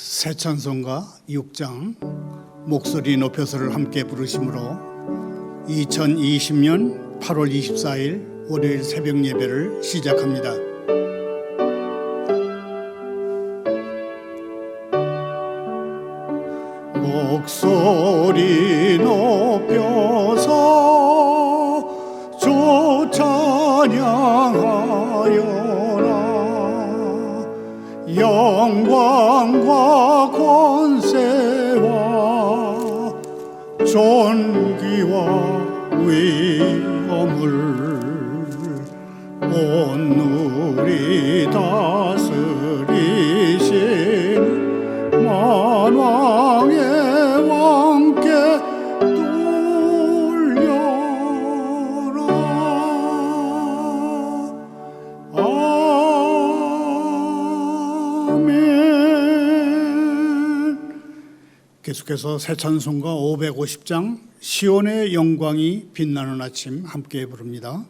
새 찬송가 6장 목소리 높여서를 함께 부르심으로 2020년 8월 24일 월요일 새벽 예배를 시작합니다. 목소리 높여서 주 찬양하여라. 영광과 권세와 존귀와 위엄을 온누리 다스리신 만왕의 왕께 계속해서 새 찬송가 550장 시온의 영광이 빛나는 아침 함께 부릅니다.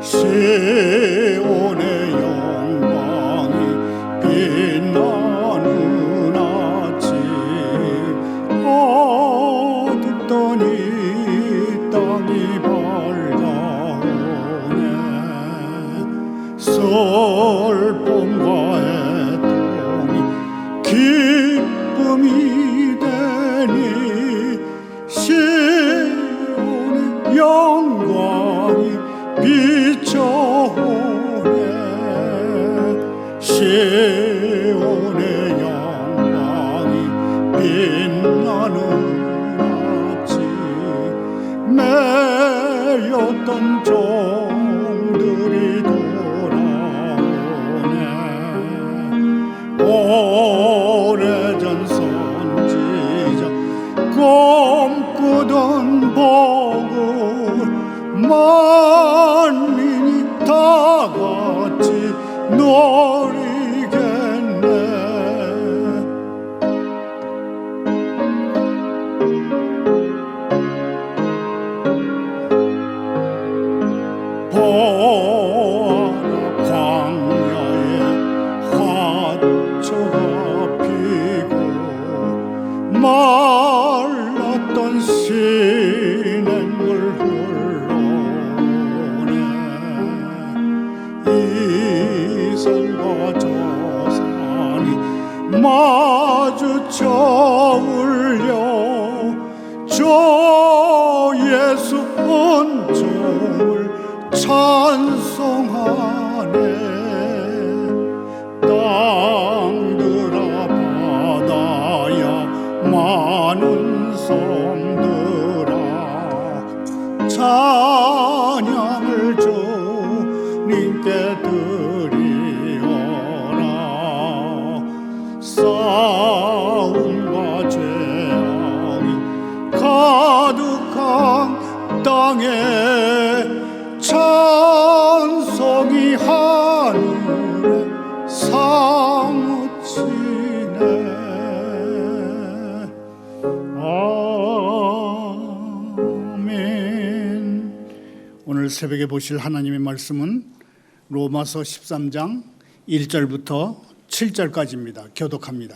시온의 영광이 빛나는 아침 어둡던 이 땅이 슬픔과 애통이 기쁨이 되니 시온의 영광이 비춰오네. 시온의 영광이 빛나는 아침 매였던 종들이 오래전 선지자 꿈꾸던 복을 만민이 다 같이 누리겠네. 말랐던 시냇물 흘러오네. 이 산과 저 산이 마주쳐 울려 저 예수 은총을 찬송하네. 땅들아 바다야 많은 섬들아 찬양을 주님께 드리어라. 싸움과 죄악이 가득한 땅에 찬송이 하늘에 사무치네. 오늘 새벽에 보실 하나님의 말씀은 로마서 13장 1절부터 7절까지입니다. 교독합니다.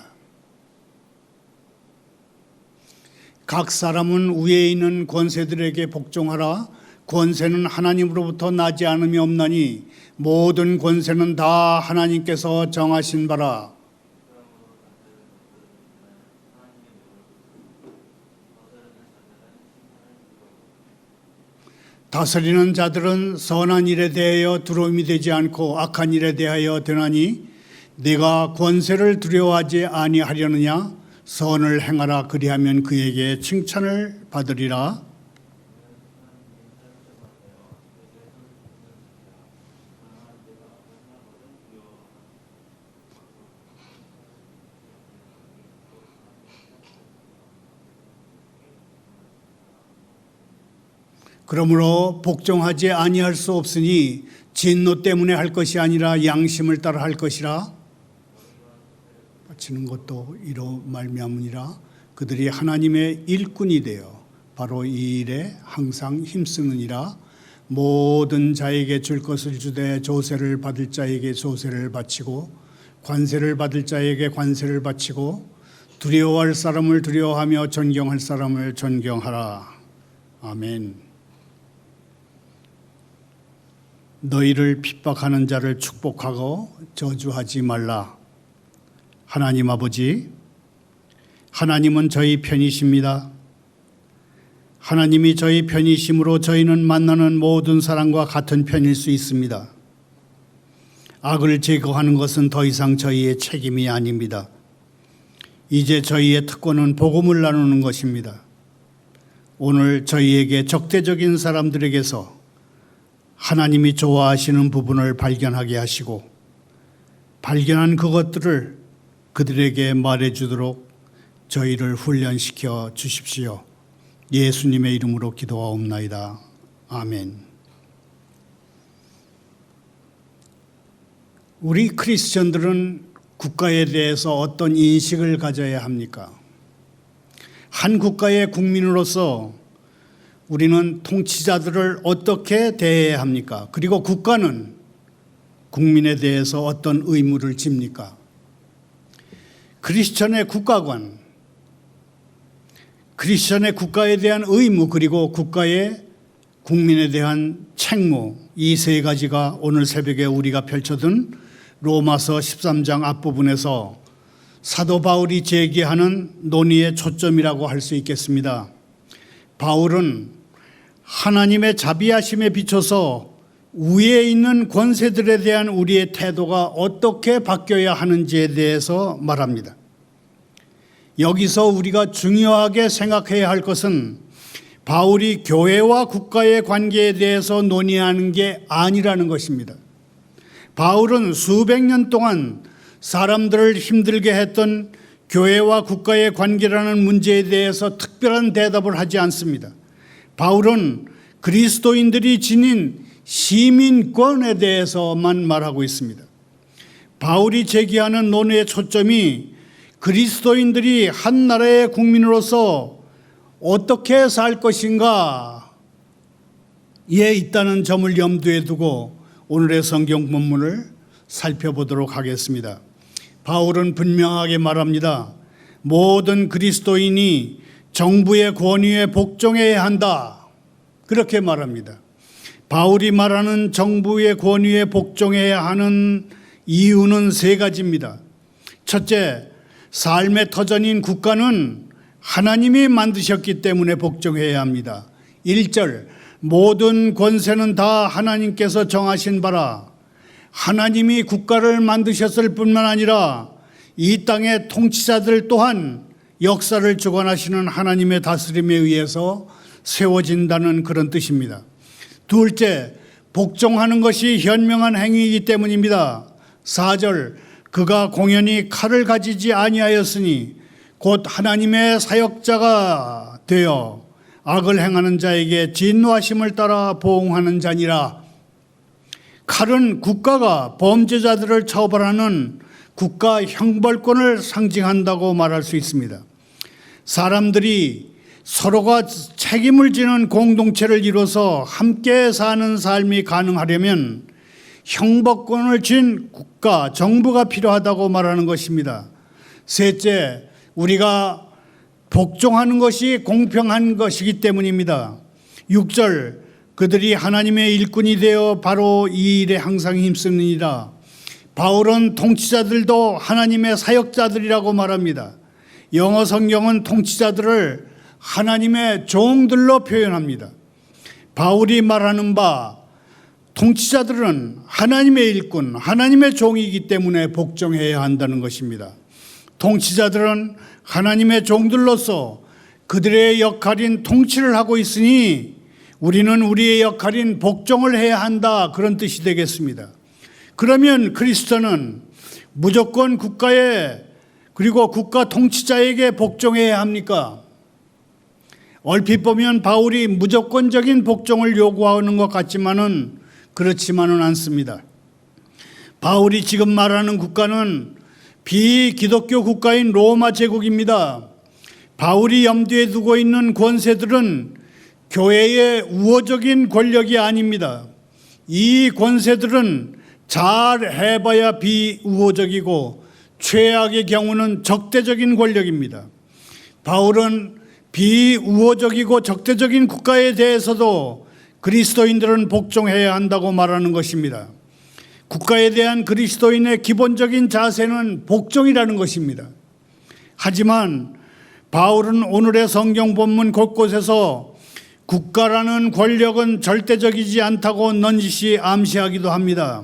각 사람은 위에 있는 권세들에게 복종하라. 권세는 하나님으로부터 나지 않음이 없나니 모든 권세는 다 하나님께서 정하신 바라. 다스리는 자들은 선한 일에 대하여 두려움이 되지 않고 악한 일에 대하여 되나니 네가 권세를 두려워하지 아니하려느냐. 선을 행하라. 그리하면 그에게 칭찬을 받으리라. 그러므로 복종하지 아니할 수 없으니 진노 때문에 할 것이 아니라 양심을 따라 할 것이라. 바치는 것도 이로 말미암으니라. 그들이 하나님의 일꾼이 되어 바로 이 일에 항상 힘쓰느니라. 모든 자에게 줄 것을 주되 조세를 받을 자에게 조세를 바치고 관세를 받을 자에게 관세를 바치고 두려워할 사람을 두려워하며 존경할 사람을 존경하라. 아멘. 너희를 핍박하는 자를 축복하고 저주하지 말라. 하나님 아버지, 하나님은 저희 편이십니다. 하나님이 저희 편이심으로 저희는 만나는 모든 사람과 같은 편일 수 있습니다. 악을 제거하는 것은 더 이상 저희의 책임이 아닙니다. 이제 저희의 특권은 복음을 나누는 것입니다. 오늘 저희에게 적대적인 사람들에게서 하나님이 좋아하시는 부분을 발견하게 하시고 발견한 그것들을 그들에게 말해주도록 저희를 훈련시켜 주십시오. 예수님의 이름으로 기도하옵나이다. 아멘. 우리 크리스천들은 국가에 대해서 어떤 인식을 가져야 합니까? 한 국가의 국민으로서 우리는 통치자들을 어떻게 대해야 합니까? 그리고 국가는 국민에 대해서 어떤 의무를 집니까? 크리스천의 국가관, 크리스천의 국가에 대한 의무, 그리고 국가의 국민에 대한 책무, 이 세 가지가 오늘 새벽에 우리가 펼쳐둔 로마서 13장 앞부분에서 사도 바울이 제기하는 논의의 초점이라고 할 수 있겠습니다. 바울은 하나님의 자비하심에 비춰서 위에 있는 권세들에 대한 우리의 태도가 어떻게 바뀌어야 하는지에 대해서 말합니다. 여기서 우리가 중요하게 생각해야 할 것은 바울이 교회와 국가의 관계에 대해서 논의하는 게 아니라는 것입니다. 바울은 수백 년 동안 사람들을 힘들게 했던 교회와 국가의 관계라는 문제에 대해서 특별한 대답을 하지 않습니다. 바울은 그리스도인들이 지닌 시민권에 대해서만 말하고 있습니다. 바울이 제기하는 논의의 초점이 그리스도인들이 한 나라의 국민으로서 어떻게 살 것인가에 있다는 점을 염두에 두고 오늘의 성경 본문을 살펴보도록 하겠습니다. 바울은 분명하게 말합니다. 모든 그리스도인이 정부의 권위에 복종해야 한다. 그렇게 말합니다. 바울이 말하는 정부의 권위에 복종해야 하는 이유는 세 가지입니다. 첫째, 삶의 터전인 국가는 하나님이 만드셨기 때문에 복종해야 합니다. 1절, 모든 권세는 다 하나님께서 정하신 바라. 하나님이 국가를 만드셨을 뿐만 아니라 이 땅의 통치자들 또한 역사를 주관하시는 하나님의 다스림에 의해서 세워진다는 그런 뜻입니다. 둘째, 복종하는 것이 현명한 행위이기 때문입니다. 4절, 그가 공연히 칼을 가지지 아니하였으니 곧 하나님의 사역자가 되어 악을 행하는 자에게 진노하심을 따라 보응하는 자니라. 칼은 국가가 범죄자들을 처벌하는 국가 형벌권을 상징한다고 말할 수 있습니다. 사람들이 서로가 책임을 지는 공동체를 이뤄서 함께 사는 삶이 가능하려면 형벌권을 쥔 국가, 정부가 필요하다고 말하는 것입니다. 셋째, 우리가 복종하는 것이 공평한 것이기 때문입니다. 6절, 그들이 하나님의 일꾼이 되어 바로 이 일에 항상 힘쓰느니라. 바울은 통치자들도 하나님의 사역자들이라고 말합니다. 영어 성경은 통치자들을 하나님의 종들로 표현합니다. 바울이 말하는 바 통치자들은 하나님의 일꾼, 하나님의 종이기 때문에 복종해야 한다는 것입니다. 통치자들은 하나님의 종들로서 그들의 역할인 통치를 하고 있으니 우리는 우리의 역할인 복종을 해야 한다, 그런 뜻이 되겠습니다. 그러면 그리스도는 무조건 국가에 그리고 국가 통치자에게 복종해야 합니까? 얼핏 보면 바울이 무조건적인 복종을 요구하는 것 같지만은 그렇지만은 않습니다. 바울이 지금 말하는 국가는 비기독교 국가인 로마 제국입니다. 바울이 염두에 두고 있는 권세들은 교회의 우호적인 권력이 아닙니다. 이 권세들은 잘 해봐야 비우호적이고 최악의 경우는 적대적인 권력입니다. 바울은 비우호적이고 적대적인 국가에 대해서도 그리스도인들은 복종해야 한다고 말하는 것입니다. 국가에 대한 그리스도인의 기본적인 자세는 복종이라는 것입니다. 하지만 바울은 오늘의 성경 본문 곳곳에서 국가라는 권력은 절대적이지 않다고 넌지시 암시하기도 합니다.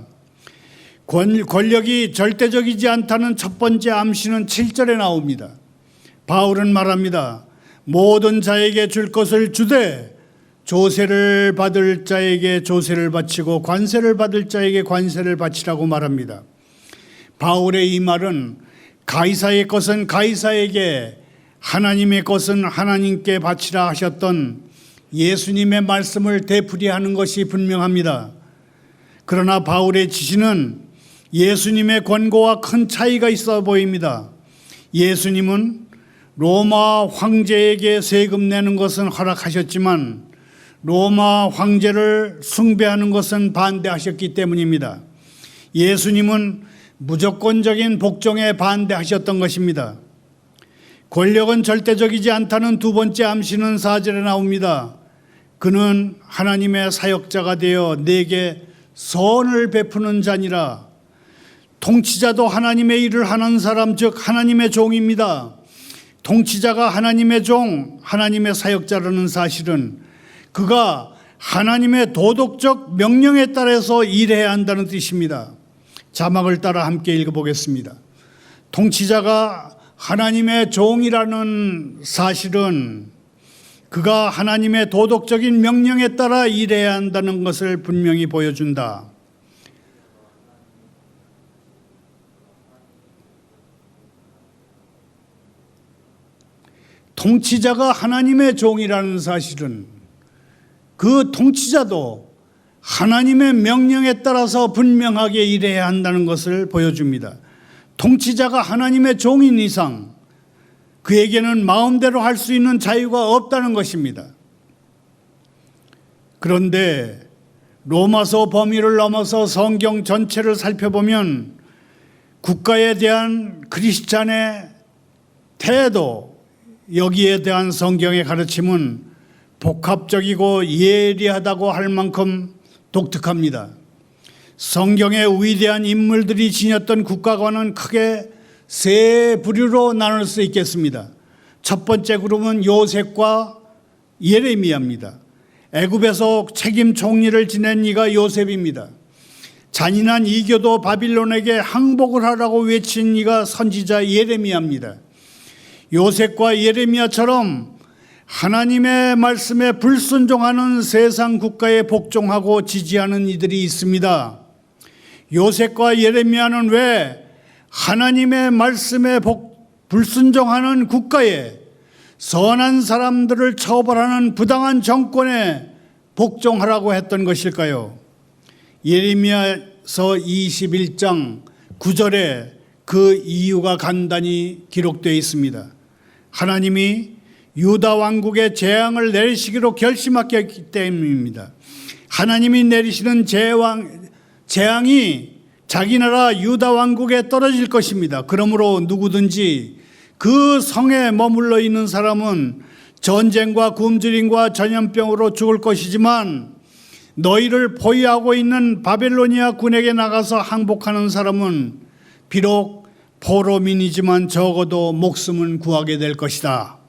권력이 절대적이지 않다는 첫 번째 암시는 7절에 나옵니다. 바울은 말합니다. 모든 자에게 줄 것을 주되 조세를 받을 자에게 조세를 바치고 관세를 받을 자에게 관세를 바치라고 말합니다. 바울의 이 말은 가이사의 것은 가이사에게 하나님의 것은 하나님께 바치라 하셨던 예수님의 말씀을 되풀이하는 것이 분명합니다. 그러나 바울의 지시는 예수님의 권고와 큰 차이가 있어 보입니다. 예수님은 로마 황제에게 세금 내는 것은 허락하셨지만 로마 황제를 숭배하는 것은 반대하셨기 때문입니다. 예수님은 무조건적인 복종에 반대하셨던 것입니다. 권력은 절대적이지 않다는 두 번째 암시는 4절에 나옵니다. 그는 하나님의 사역자가 되어 내게 선을 베푸는 자니라. 통치자도 하나님의 일을 하는 사람, 즉 하나님의 종입니다. 통치자가 하나님의 종, 하나님의 사역자라는 사실은 그가 하나님의 도덕적 명령에 따라서 일해야 한다는 뜻입니다. 자막을 따라 함께 읽어보겠습니다. 통치자가 하나님의 종이라는 사실은 그가 하나님의 도덕적인 명령에 따라 일해야 한다는 것을 분명히 보여준다. 통치자가 하나님의 종이라는 사실은 그 통치자도 하나님의 명령에 따라서 분명하게 일해야 한다는 것을 보여줍니다. 통치자가 하나님의 종인 이상 그에게는 마음대로 할 수 있는 자유가 없다는 것입니다. 그런데 로마서 범위를 넘어서 성경 전체를 살펴보면 국가에 대한 크리스찬의 태도, 여기에 대한 성경의 가르침은 복합적이고 예리하다고 할 만큼 독특합니다. 성경의 위대한 인물들이 지녔던 국가관은 크게 세 부류로 나눌 수 있겠습니다. 첫 번째 그룹은 요셉과 예레미야입니다. 애굽에서 책임 총리를 지낸 이가 요셉입니다. 잔인한 이교도 바빌론에게 항복을 하라고 외친 이가 선지자 예레미야입니다. 요셉과 예레미야처럼 하나님의 말씀에 불순종하는 세상 국가에 복종하고 지지하는 이들이 있습니다. 요셉과 예레미야는 왜 하나님의 말씀에 불순종하는 국가에 선한 사람들을 처벌하는 부당한 정권에 복종하라고 했던 것일까요? 예레미야서 21장 9절에 그 이유가 간단히 기록되어 있습니다. 하나님이 유다 왕국에 재앙을 내리시기로 결심하셨기 때문입니다. 하나님이 내리시는 재앙이 자기 나라 유다 왕국에 떨어질 것입니다. 그러므로 누구든지 그 성에 머물러 있는 사람은 전쟁과 굶주림과 전염병으로 죽을 것이지만 너희를 포위하고 있는 바벨로니아 군에게 나가서 항복하는 사람은 비록 포로민이지만 적어도 목숨은 구하게 될 것이다.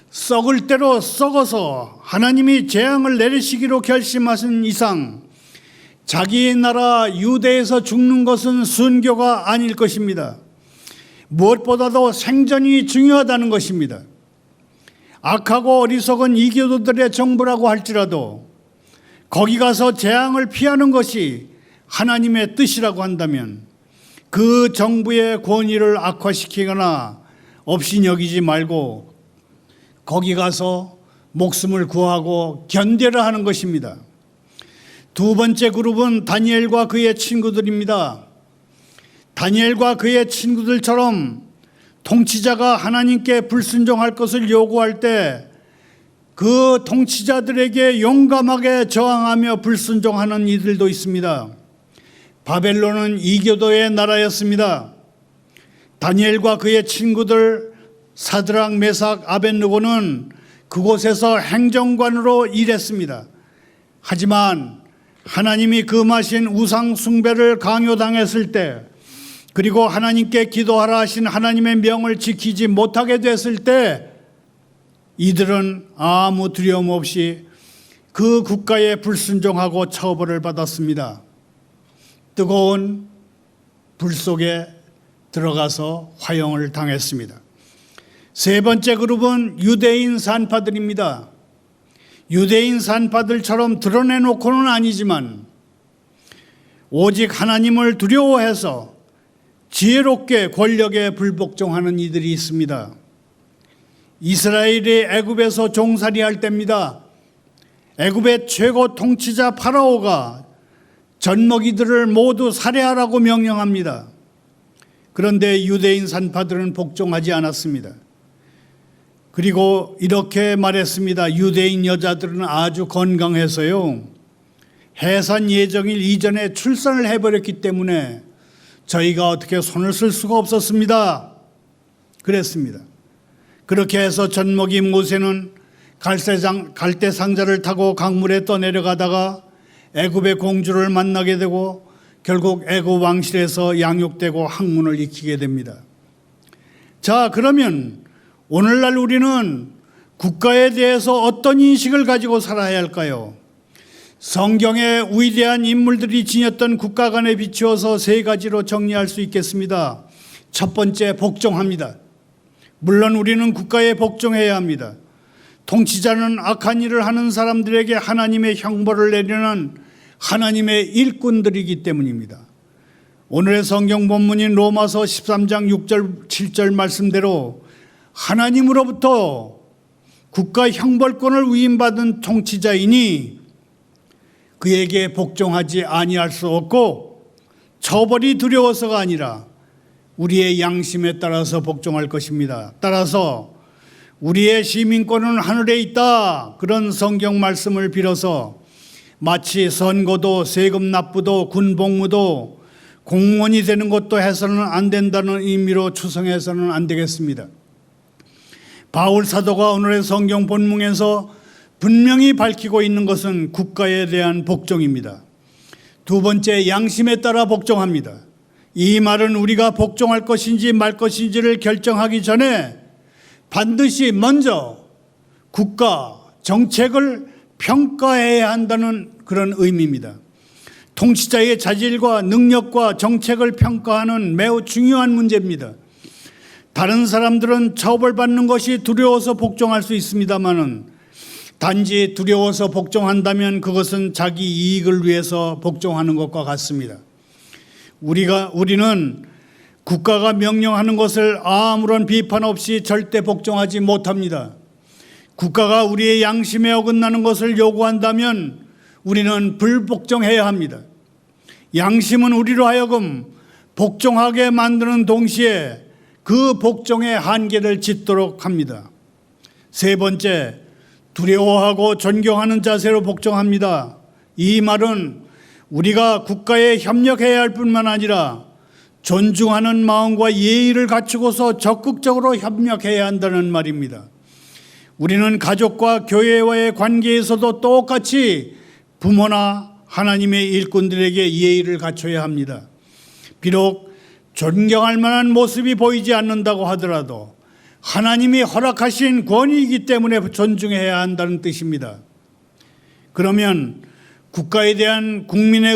썩을 대로 썩어서 하나님이 재앙을 내리시기로 결심하신 이상 자기 나라 유대에서 죽는 것은 순교가 아닐 것입니다. 무엇보다도 생존이 중요하다는 것입니다. 악하고 어리석은 이교도들의 정부라고 할지라도 거기 가서 재앙을 피하는 것이 하나님의 뜻이라고 한다면 그 정부의 권위를 악화시키거나 없이 여기지 말고 거기 가서 목숨을 구하고 견뎌라 하는 것입니다. 두 번째 그룹은 다니엘과 그의 친구들입니다. 다니엘과 그의 친구들처럼 통치자가 하나님께 불순종할 것을 요구할 때 그 통치자들에게 용감하게 저항하며 불순종하는 이들도 있습니다. 바벨론은 이교도의 나라였습니다. 다니엘과 그의 친구들 사드락, 메삭, 아벳느고는 그곳에서 행정관으로 일했습니다. 하지만 하나님이 금하신 우상 숭배를 강요당했을 때, 그리고 하나님께 기도하라 하신 하나님의 명을 지키지 못하게 됐을 때 이들은 아무 두려움 없이 그 국가에 불순종하고 처벌을 받았습니다. 뜨거운 불 속에 들어가서 화형을 당했습니다. 세 번째 그룹은 유대인 산파들입니다. 유대인 산파들처럼 드러내놓고는 아니지만 오직 하나님을 두려워해서 지혜롭게 권력에 불복종하는 이들이 있습니다. 이스라엘이 애굽에서 종살이할 때입니다. 애굽의 최고 통치자 파라오가 젖먹이들을 모두 살해하라고 명령합니다. 그런데 유대인 산파들은 복종하지 않았습니다. 그리고 이렇게 말했습니다. 유대인 여자들은 아주 건강해서요, 해산 예정일 이전에 출산을 해버렸기 때문에 저희가 어떻게 손을 쓸 수가 없었습니다. 그랬습니다. 그렇게 해서 젖먹이 모세는 갈대 상자를 타고 강물에 떠내려가다가 애굽의 공주를 만나게 되고 결국 애굽 왕실에서 양육되고 학문을 익히게 됩니다. 자, 그러면 오늘날 우리는 국가에 대해서 어떤 인식을 가지고 살아야 할까요? 성경의 위대한 인물들이 지녔던 국가관에 비추어서 세 가지로 정리할 수 있겠습니다. 첫 번째, 복종합니다. 물론 우리는 국가에 복종해야 합니다. 통치자는 악한 일을 하는 사람들에게 하나님의 형벌을 내리는 하나님의 일꾼들이기 때문입니다. 오늘의 성경 본문인 로마서 13장 6절 7절 말씀대로 하나님으로부터 국가 형벌권을 위임받은 통치자이니 그에게 복종하지 아니할 수 없고 처벌이 두려워서가 아니라 우리의 양심에 따라서 복종할 것입니다. 따라서 우리의 시민권은 하늘에 있다, 그런 성경 말씀을 빌어서 마치 선거도 세금 납부도 군복무도 공무원이 되는 것도 해서는 안 된다는 의미로 추상해서는 안 되겠습니다. 바울 사도가 오늘의 성경 본문에서 분명히 밝히고 있는 것은 국가에 대한 복종입니다. 두 번째, 양심에 따라 복종합니다. 이 말은 우리가 복종할 것인지 말 것인지를 결정하기 전에 반드시 먼저 국가 정책을 평가해야 한다는 그런 의미입니다. 통치자의 자질과 능력과 정책을 평가하는 매우 중요한 문제입니다. 다른 사람들은 처벌받는 것이 두려워서 복종할 수 있습니다마는 단지 두려워서 복종한다면 그것은 자기 이익을 위해서 복종하는 것과 같습니다. 우리는 국가가 명령하는 것을 아무런 비판 없이 절대 복종하지 못합니다. 국가가 우리의 양심에 어긋나는 것을 요구한다면 우리는 불복종해야 합니다. 양심은 우리로 하여금 복종하게 만드는 동시에 그 복종의 한계를 짓도록 합니다. 세 번째, 두려워하고 존경하는 자세로 복종합니다. 이 말은 우리가 국가에 협력해야 할 뿐만 아니라 존중하는 마음과 예의를 갖추고서 적극적으로 협력해야 한다는 말입니다. 우리는 가족과 교회와의 관계에서도 똑같이 부모나 하나님의 일꾼들에게 예의를 갖춰야 합니다. 비록 존경할 만한 모습이 보이지 않는다고 하더라도 하나님이 허락하신 권위이기 때문에 존중해야 한다는 뜻입니다. 그러면 국가에 대한 국민의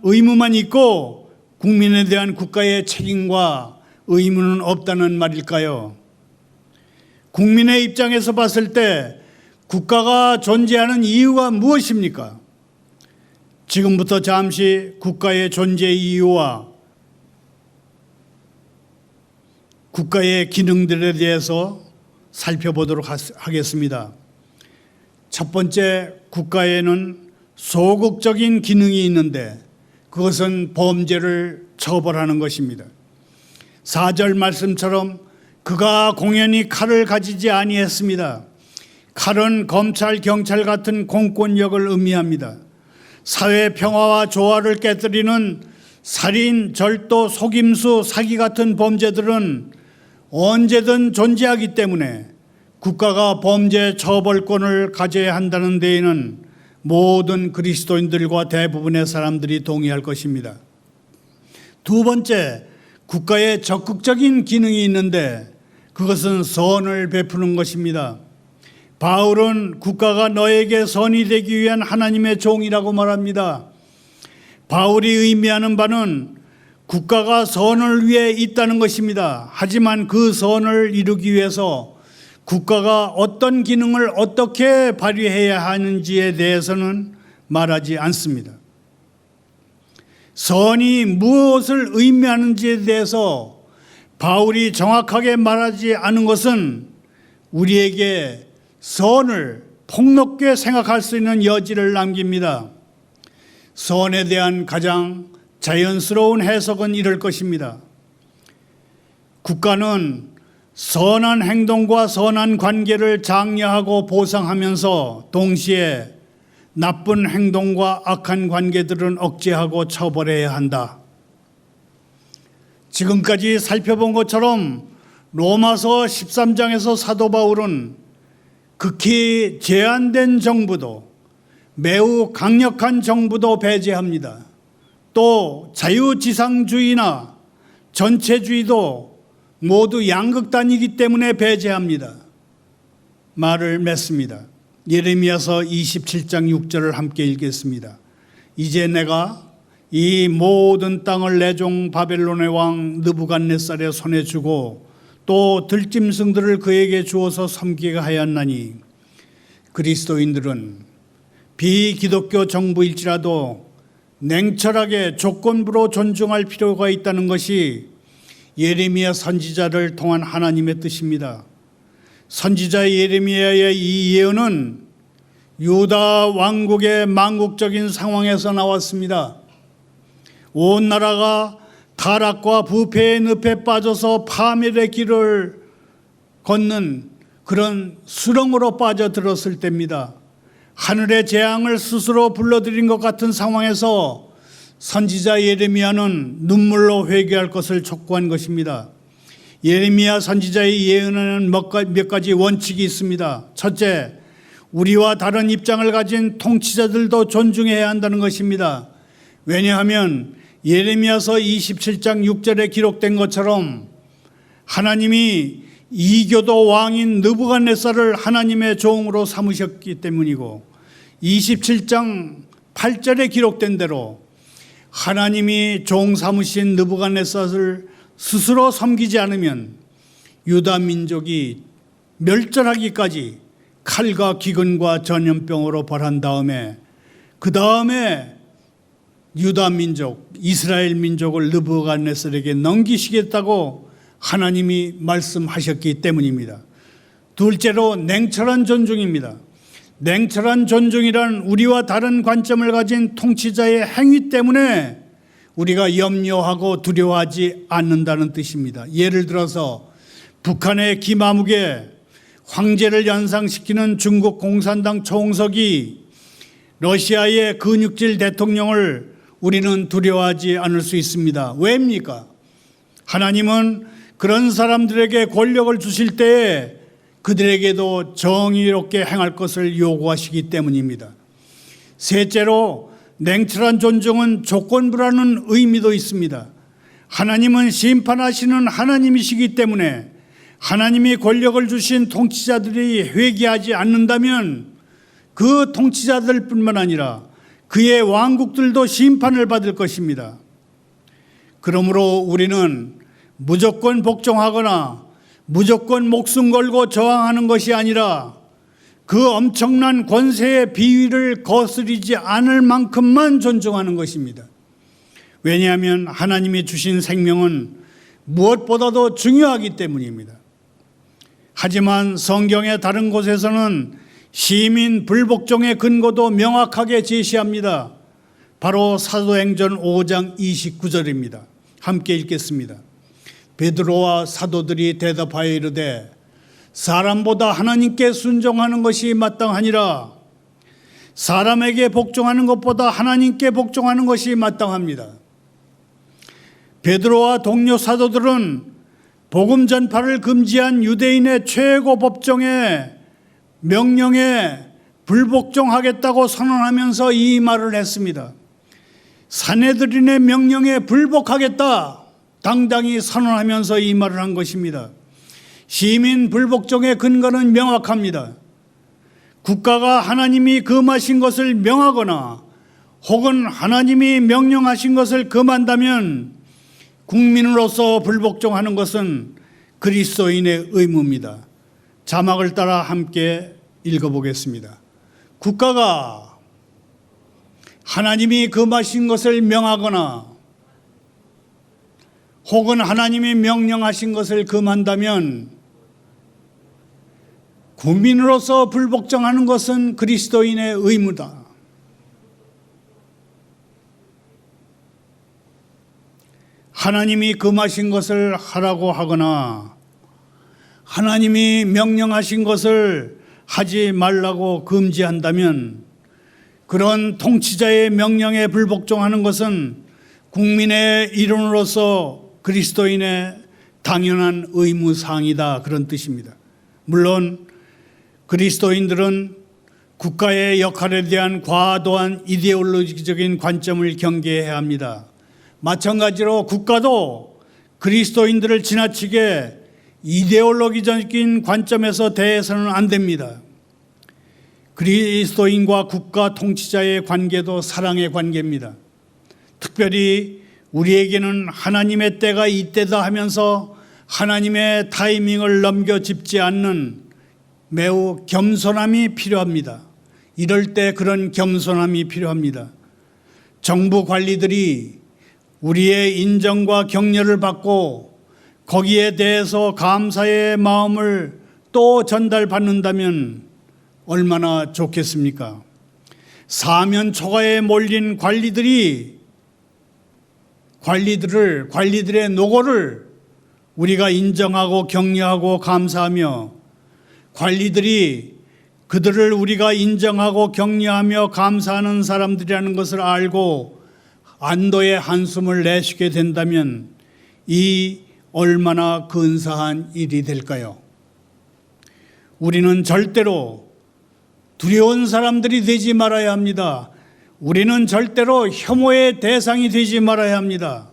의무만 있고 국민에 대한 국가의 책임과 의무는 없다는 말일까요? 국민의 입장에서 봤을 때 국가가 존재하는 이유가 무엇입니까? 지금부터 잠시 국가의 존재 이유와 국가의 기능들에 대해서 살펴보도록 하겠습니다. 첫 번째, 국가에는 소극적인 기능이 있는데 그것은 범죄를 처벌하는 것입니다. 4절 말씀처럼 그가 공연히 칼을 가지지 아니했습니다. 칼은 검찰, 경찰 같은 공권력을 의미합니다. 사회 평화와 조화를 깨뜨리는 살인, 절도, 속임수, 사기 같은 범죄들은 언제든 존재하기 때문에 국가가 범죄 처벌권을 가져야 한다는 데에는 모든 그리스도인들과 대부분의 사람들이 동의할 것입니다. 두 번째, 국가에 적극적인 기능이 있는데 그것은 선을 베푸는 것입니다. 바울은 국가가 너에게 선이 되기 위한 하나님의 종이라고 말합니다. 바울이 의미하는 바는 국가가 선을 위해 있다는 것입니다. 하지만 그 선을 이루기 위해서 국가가 어떤 기능을 어떻게 발휘해야 하는지에 대해서는 말하지 않습니다. 선이 무엇을 의미하는지에 대해서 바울이 정확하게 말하지 않은 것은 우리에게 선을 폭넓게 생각할 수 있는 여지를 남깁니다. 선에 대한 가장 자연스러운 해석은 이럴 것입니다. 국가는 선한 행동과 선한 관계를 장려하고 보상하면서 동시에 나쁜 행동과 악한 관계들은 억제하고 처벌해야 한다. 지금까지 살펴본 것처럼 로마서 13장에서 사도 바울은 극히 제한된 정부도 매우 강력한 정부도 배제합니다. 또 자유지상주의나 전체주의도 모두 양극단이기 때문에 배제합니다. 말을 맺습니다. 예레미야서 27장 6절을 함께 읽겠습니다. 이제 내가 이 모든 땅을 내 종 바벨론의 왕 느부갓네살의 손에 주고 또 들짐승들을 그에게 주어서 섬기게 하였나니 그리스도인들은 비기독교 정부일지라도 냉철하게 조건부로 존중할 필요가 있다는 것이 예레미야 선지자를 통한 하나님의 뜻입니다. 선지자 예레미야의 이 예언은 유다 왕국의 망국적인 상황에서 나왔습니다. 온 나라가 타락과 부패의 늪에 빠져서 파멸의 길을 걷는 그런 수렁으로 빠져들었을 때입니다. 하늘의 재앙을 스스로 불러들인 것 같은 상황에서 선지자 예레미야는 눈물로 회개할 것을 촉구한 것입니다. 예레미야 선지자의 예언에는 몇 가지 원칙이 있습니다. 첫째, 우리와 다른 입장을 가진 통치자들도 존중해야 한다는 것입니다. 왜냐하면 예레미야서 27장 6절에 기록된 것처럼 하나님이 이교도 왕인 느부갓네살을 하나님의 종으로 삼으셨기 때문이고 27장 8절에 기록된 대로 하나님이 종 삼으신 느부갓네살을 스스로 섬기지 않으면 유다 민족이 멸절하기까지 칼과 기근과 전염병으로 벌한 다음에 그 다음에 유다 민족, 이스라엘 민족을 느부갓네살에게 넘기시겠다고 하나님이 말씀하셨기 때문입니다. 둘째로 냉철한 존중입니다. 냉철한 존중이란 우리와 다른 관점을 가진 통치자의 행위 때문에 우리가 염려하고 두려워하지 않는다는 뜻입니다. 예를 들어서 북한의 김아묵의 황제를 연상시키는 중국 공산당 총석이 러시아의 근육질 대통령을 우리는 두려워하지 않을 수 있습니다. 왜입니까? 하나님은 그런 사람들에게 권력을 주실 때에 그들에게도 정의롭게 행할 것을 요구하시기 때문입니다. 셋째로 냉철한 존중은 조건부라는 의미도 있습니다. 하나님은 심판하시는 하나님이시기 때문에 하나님이 권력을 주신 통치자들이 회개하지 않는다면 그 통치자들뿐만 아니라 그의 왕국들도 심판을 받을 것입니다. 그러므로 우리는 무조건 복종하거나 무조건 목숨 걸고 저항하는 것이 아니라 그 엄청난 권세의 비위를 거스르지 않을 만큼만 존중하는 것입니다. 왜냐하면 하나님이 주신 생명은 무엇보다도 중요하기 때문입니다. 하지만 성경의 다른 곳에서는 시민 불복종의 근거도 명확하게 제시합니다. 바로 사도행전 5장 29절입니다. 함께 읽겠습니다. 베드로와 사도들이 대답하여 이르되 사람보다 하나님께 순종하는 것이 마땅하니라. 사람에게 복종하는 것보다 하나님께 복종하는 것이 마땅합니다. 베드로와 동료 사도들은 복음 전파를 금지한 유대인의 최고 법정의 명령에 불복종하겠다고 선언하면서 이 말을 했습니다. 산헤드린의 명령에 불복하겠다 당당히 선언하면서 이 말을 한 것입니다. 시민 불복종의 근거는 명확합니다. 국가가 하나님이 금하신 것을 명하거나 혹은 하나님이 명령하신 것을 금한다면 국민으로서 불복종하는 것은 그리스도인의 의무입니다. 자막을 따라 함께 읽어보겠습니다. 국가가 하나님이 금하신 것을 명하거나 혹은 하나님이 명령하신 것을 금한다면 국민으로서 불복종하는 것은 그리스도인의 의무다. 하나님이 금하신 것을 하라고 하거나 하나님이 명령하신 것을 하지 말라고 금지한다면 그런 통치자의 명령에 불복종하는 것은 국민의 일원으로서 그리스도인의 당연한 의무사항이다, 그런 뜻입니다. 물론 그리스도인들은 국가의 역할에 대한 과도한 이데올로기적인 관점을 경계해야 합니다. 마찬가지로 국가도 그리스도인들을 지나치게 이데올로기적인 관점에서 대해서는 안 됩니다. 그리스도인과 국가 통치자의 관계도 사랑의 관계입니다. 특별히 우리에게는 하나님의 때가 이때다 하면서 하나님의 타이밍을 넘겨짚지 않는 매우 겸손함이 필요합니다. 이럴 때 그런 겸손함이 필요합니다. 정부 관리들이 우리의 인정과 격려를 받고 거기에 대해서 감사의 마음을 또 전달받는다면 얼마나 좋겠습니까? 사면 초가에 몰린 관리들의 노고를 우리가 인정하고 격려하고 감사하며 관리들이 그들을 우리가 인정하고 격려하며 감사하는 사람들이라는 것을 알고 안도의 한숨을 내쉬게 된다면 이 얼마나 근사한 일이 될까요? 우리는 절대로 두려운 사람들이 되지 말아야 합니다. 우리는 절대로 혐오의 대상이 되지 말아야 합니다.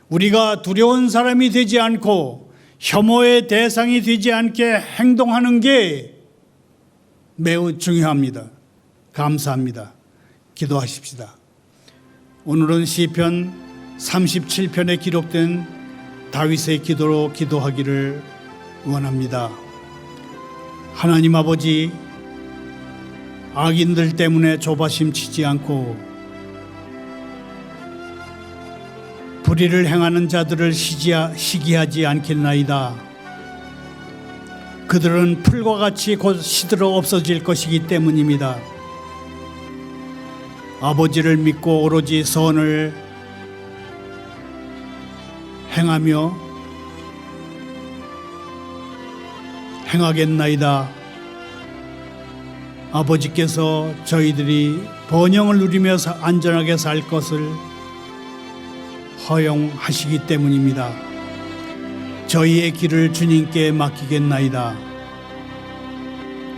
우리가 두려운 사람이 되지 않고 혐오의 대상이 되지 않게 행동하는 게 매우 중요합니다. 감사합니다. 기도하십시다. 오늘은 시편 37편에 기록된 다윗의 기도로 기도하기를 원합니다. 하나님 아버지, 악인들 때문에 조바심 치지 않고 불의를 행하는 자들을 시기하지 않겠나이다. 그들은 풀과 같이 곧 시들어 없어질 것이기 때문입니다. 아버지를 믿고 오로지 선을 행하겠나이다. 아버지께서 저희들이 번영을 누리며 안전하게 살 것을 허용하시기 때문입니다. 저희의 길을 주님께 맡기겠나이다.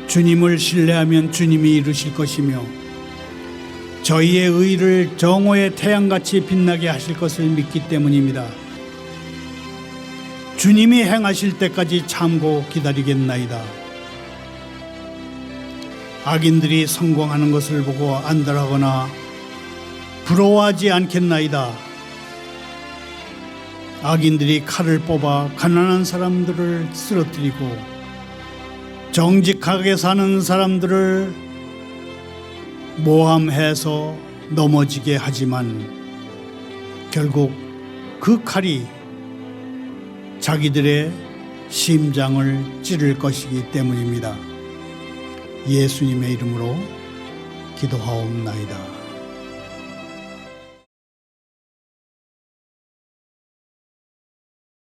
주님을 신뢰하면 주님이 이루실 것이며 저희의 의를 정오의 태양같이 빛나게 하실 것을 믿기 때문입니다. 주님이 행하실 때까지 참고 기다리겠나이다. 악인들이 성공하는 것을 보고 안달하거나 부러워하지 않겠나이다. 악인들이 칼을 뽑아 가난한 사람들을 쓰러뜨리고 정직하게 사는 사람들을 모함해서 넘어지게 하지만 결국 그 칼이 자기들의 심장을 찌를 것이기 때문입니다. 예수님의 이름으로 기도하옵나이다.